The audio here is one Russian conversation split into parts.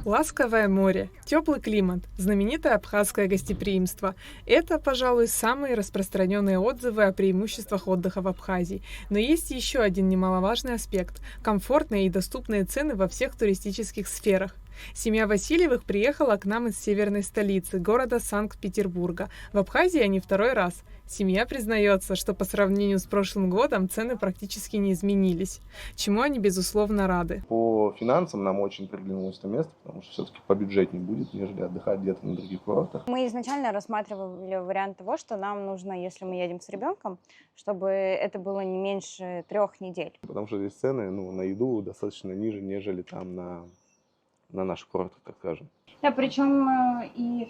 Ласковое море, теплый климат, знаменитое абхазское гостеприимство– это, пожалуй, самые распространенные отзывы о преимуществах отдыха в Абхазии. Но есть еще один немаловажный аспект– комфортные и доступные цены во всех туристических сферах. Семья Васильевых приехала к нам из северной столицы, города Санкт-Петербурга. В Абхазии они второй раз. Семья признается, что по сравнению с прошлым годом цены практически не изменились, чему они, безусловно, рады. По финансам нам очень приглянулось это место, потому что все-таки побюджетнее будет, нежели отдыхать где-то на других курортах. Мы изначально рассматривали вариант того, что нам нужно, если мы едем с ребенком, чтобы это было не меньше 3 недель. Потому что здесь цены на еду достаточно ниже, нежели там на наших курортах, так скажем. Да, причем и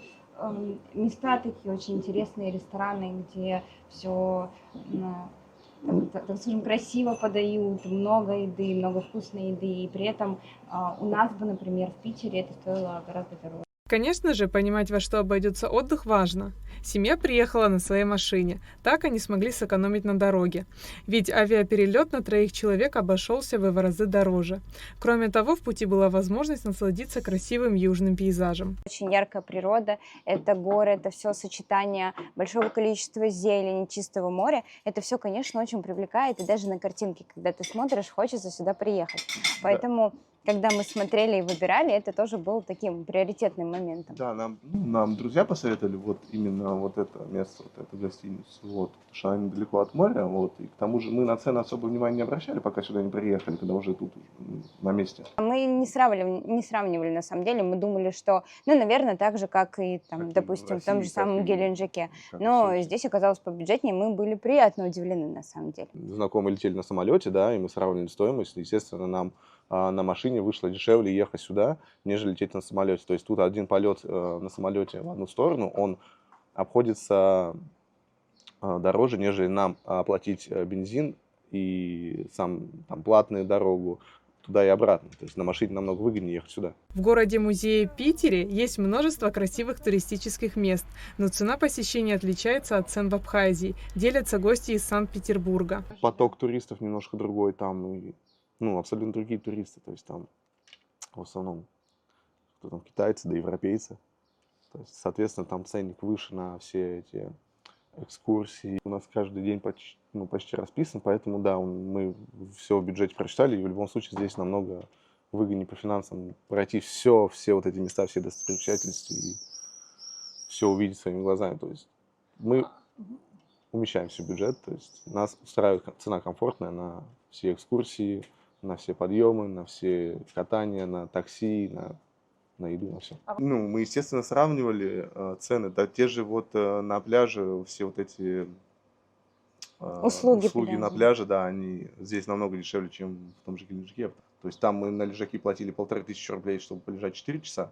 места такие очень интересные, рестораны, где все, так скажем, красиво подают, много еды, много вкусной еды. И при этом у нас бы, например, в Питере это стоило гораздо дороже. Конечно же, понимать, во что обойдется отдых, важно. Семья приехала на своей машине. Так они смогли сэкономить на дороге. Ведь авиаперелет на 3 человек обошелся в разы дороже. Кроме того, в пути была возможность насладиться красивым южным пейзажем. Очень яркая природа, это горы, это все сочетание большого количества зелени, чистого моря. Это все, конечно, очень привлекает. И даже на картинке, когда ты смотришь, хочется сюда приехать. Поэтому... Когда мы смотрели и выбирали, это тоже был таким приоритетным моментом. Да, нам друзья посоветовали именно это место, эту гостиницу, потому что она недалеко от моря, и к тому же мы на цены особо внимания не обращали, пока сюда не приехали, когда уже тут на месте. Мы не сравнивали на самом деле, мы думали, что, наверное, так же, как и, допустим, в том же самом Геленджике. Но здесь оказалось побюджетнее, мы были приятно удивлены на самом деле. Знакомые летели на самолете, да, и мы сравнили стоимость, естественно, нам на машине вышло дешевле ехать сюда, нежели лететь на самолете. То есть тут один полет на самолете в одну сторону, он обходится дороже, нежели нам оплатить бензин и платную дорогу туда и обратно. То есть на машине намного выгоднее ехать сюда. В городе-музее Питере есть множество красивых туристических мест, но цена посещения отличается от цен в Абхазии, делятся гости из Санкт-Петербурга. Поток туристов немножко другой там, абсолютно другие туристы, то есть там в основном китайцы, да европейцы. То есть, соответственно, там ценник выше на все эти экскурсии. У нас каждый день почти расписан, поэтому да, мы все в бюджете прочитали, и в любом случае здесь намного выгоднее по финансам пройти все эти места, все достопримечательности и все увидеть своими глазами. То есть мы умещаемся в бюджет, то есть нас устраивает цена комфортная на все экскурсии, на все подъемы, на все катания, на такси, на еду, на все. Мы, естественно, сравнивали цены, да, те же на пляже, все эти услуги на пляже, да, они здесь намного дешевле, чем в том же Геленджике. То есть там мы на лежаке платили 1500 рублей, чтобы полежать 4 часа,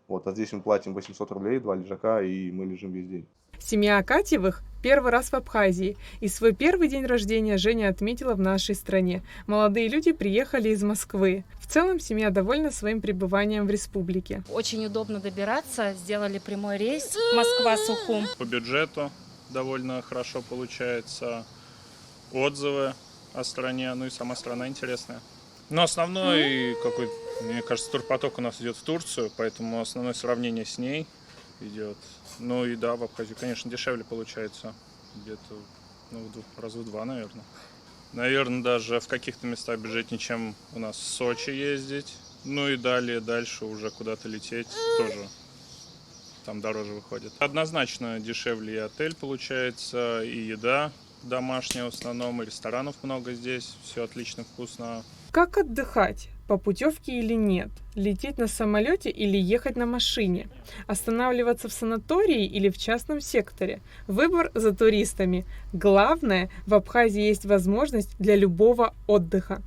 а здесь мы платим 800 рублей, 2 лежака, и мы лежим весь день. Семья Акатьевых первый раз в Абхазии, и свой первый день рождения Женя отметила в нашей стране. Молодые люди приехали из Москвы. В целом семья довольна своим пребыванием в республике. Очень удобно добираться, сделали прямой рейс Москва-Сухум. По бюджету довольно хорошо получается, отзывы о стране, и сама страна интересная. Но основной мне кажется, турпоток у нас идет в Турцию, поэтому основное сравнение с ней идет. И да, в Абхазии, конечно, дешевле получается. Где-то раза в 2, наверное. Наверное, даже в каких-то местах бюджетнее, чем у нас в Сочи ездить. И дальше уже куда-то лететь тоже там дороже выходит. Однозначно дешевле и отель получается, и еда домашняя в основном, и ресторанов много здесь. Все отлично, вкусно. Как отдыхать? По путевке или нет? Лететь на самолете или ехать на машине? Останавливаться в санатории или в частном секторе? Выбор за туристами. Главное, в Абхазии есть возможность для любого отдыха.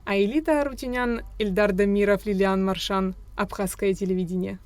Аэлита Арутюнян, Ильдар Дамиров, Лилиан Маршан. Абхазское телевидение.